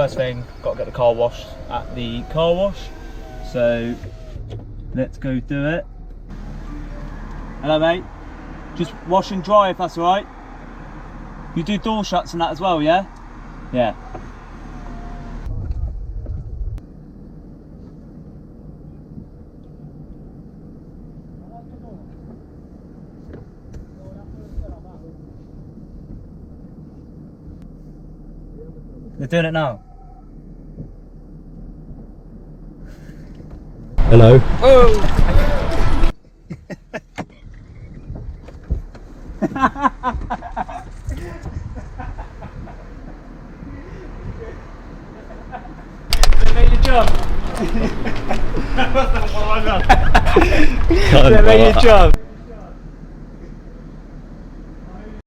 First thing, got to get the car washed at the car wash. So let's go do it. Hello mate. Just wash and dry if that's alright. You do door shuts and that as well, yeah? Yeah. They're doing it now. Hello. Oh! They made you jump. They made you jump.